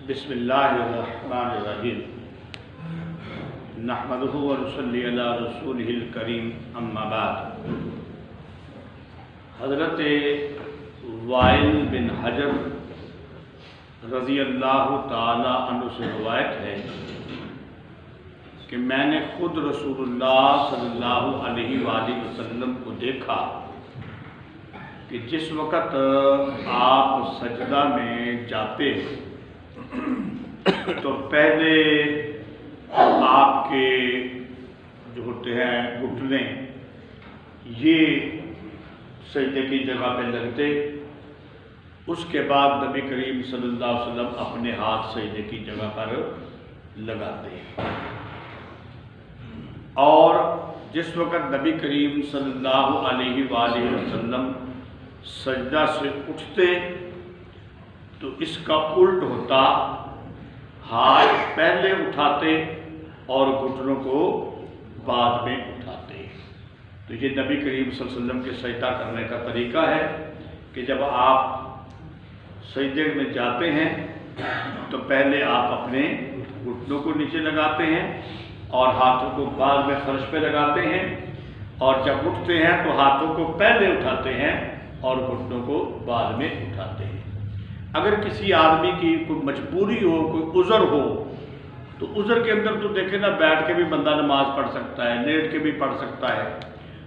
बिस्मिल्लाहिर्रहमानिर्रहीम नहमदुहु व नसल्ली अला रसूलिहिल करीम अम्मा बाद। हज़रत वाइल बिन हजर रज़ी अल्लाह ताला अन्हु से रवायत है कि मैंने खुद रसूलुल्लाह सल्लल्लाहु अलैहि वसल्लम को देखा कि जिस वक़्त आप सजदा में जाते तो पहले आपके जो होते हैं घुटने ये सजदे की जगह पे लगते, उसके बाद नबी करीम सल्लल्लाहु अलैहि वसल्लम अपने हाथ सजदे की जगह पर लगाते। और जिस वक़्त नबी करीम सल्लल्लाहु अलैहि वसल्लम सजदा से उठते तो इसका उल्ट होता, हाथ पहले उठाते और घुटनों को बाद में उठाते। तो ये नबी करीम सल्लल्लाहु अलैहि वसल्लम के सजदा करने का तरीका है कि जब आप सजदे में जाते हैं तो पहले आप अपने घुटनों को नीचे लगाते हैं और हाथों को बाद में फर्श पे लगाते हैं, और जब उठते हैं तो हाथों को पहले उठाते हैं और घुटनों को बाद में उठाते हैं। अगर किसी आदमी की कोई मजबूरी हो, कोई उज़र हो, तो उज़र के अंदर तो देखे ना, बैठ के भी बंदा नमाज पढ़ सकता है, लेट के भी पढ़ सकता है।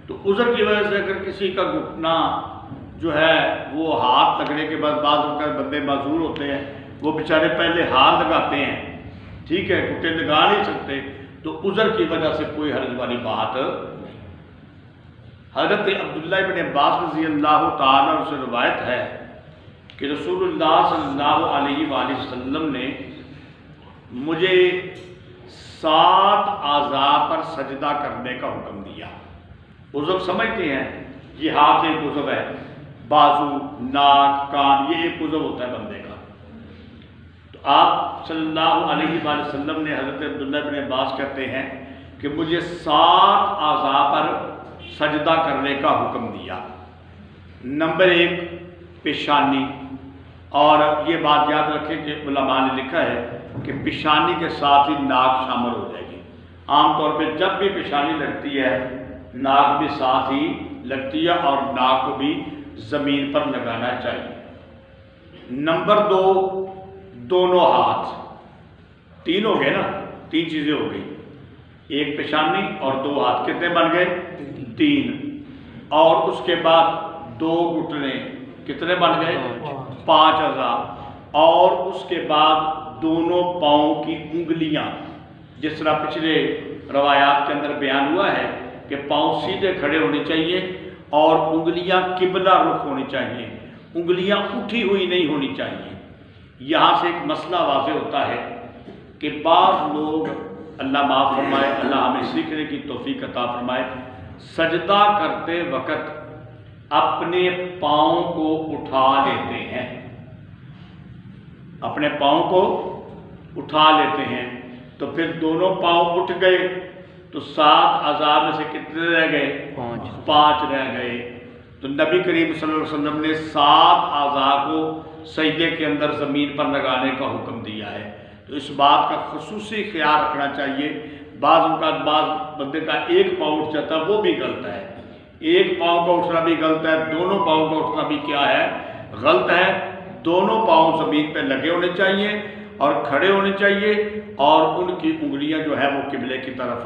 तो उज़र की वजह से अगर किसी का घुटना जो है वो हाथ लगने के बाद बाज़ बंदे माजूर होते हैं, वो बेचारे पहले हाथ लगाते हैं, ठीक है, घुटने लगा नहीं सकते, तो उज़र की वजह से कोई हर्ज वाली बात नहीं। हज़रत अब्दुल्लाह इब्न अब्बास रज़ी अल्लाह ताला अन्हु से रवायत है कि रसूलुल्लाह सल्लल्लाहु अलैहि वसल्लम ने मुझे 7 आज़ा पर सजदा करने का हुक्म दिया। उज़व समझते हैं, ये हाथ एक उज़व है, बाजू, नाक, कान, ये एक उज़व होता है बंदे का। तो आप सल्लल्लाहु अलैहि वसल्लम ने, हज़रत अब्दुल्लाह इब्न अब्बास कहते हैं कि मुझे 7 आज़ा पर सजदा करने का हुक्म दिया। नंबर 1 पेशानी, और ये बात याद रखें कि उलमा ने लिखा है कि पेशानी के साथ ही नाक शामिल हो जाएगी। आमतौर पे जब भी पेशानी लगती है नाक भी साथ ही लगती है, और नाक को भी ज़मीन पर लगाना चाहिए। नंबर 2 दोनों हाथ, 3 हो गए ना, 3 चीज़ें हो गई, एक पेशानी और 2 हाथ, कितने बन गए? 3। और उसके बाद 2 घुटने, कितने बन गए? 5 आज़ा। और उसके बाद दोनों पाँव की उंगलियां, जिस तरह पिछले रवायात के अंदर बयान हुआ है कि पाँव सीधे खड़े होने चाहिए और उंगलियां किबला रुख होनी चाहिए, उंगलियां उठी हुई नहीं होनी चाहिए। यहाँ से एक मसला वाज़े होता है कि बाज़ लोग, अल्लाह माफ़ फरमाए, अल्लाह हमें सीखने की तौफीक अता फरमाए, सजदा करते वक़्त अपने पाँव को उठा लेते हैं, अपने पाँव को उठा लेते हैं। तो फिर दोनों पाँव उठ गए तो 7 आज़ा में से कितने रह गए? 5 रह गए। तो नबी करीम सल्लल्लाहु अलैहि वसल्लम ने 7 आज़ा को सजदे के अंदर ज़मीन पर लगाने का हुक्म दिया है। तो इस बात का खुसूसी ख्याल रखना चाहिए। बाज़ बंदे का एक पाँव उठ जाता है, वो भी गलत है। एक पाँव का उठना भी गलत है, दोनों पाँव का उठना भी क्या है? गलत है। दोनों पाँव ज़मीन पे लगे होने चाहिए और खड़े होने चाहिए, और उनकी उंगलियां जो है वो किबले की तरफ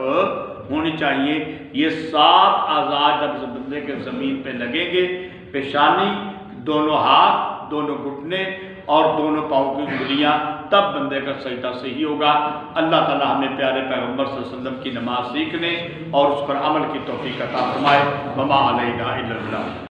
होनी चाहिए। ये 7 आज़ा जब बंदे के ज़मीन पे लगेंगे, पेशानी, दोनों हाथ, दोनों घुटने और दोनों पाँव की उंगलियां, तब बंदे का सजदा सही होगा। अल्लाह ताला हमें प्यारे पैगम्बर सल्लल्लाहु अलैहि वसल्लम की नमाज सीखने और उस पर अमल की तौफीक अता फरमाए। वमा अलैना इल्लल बलाग।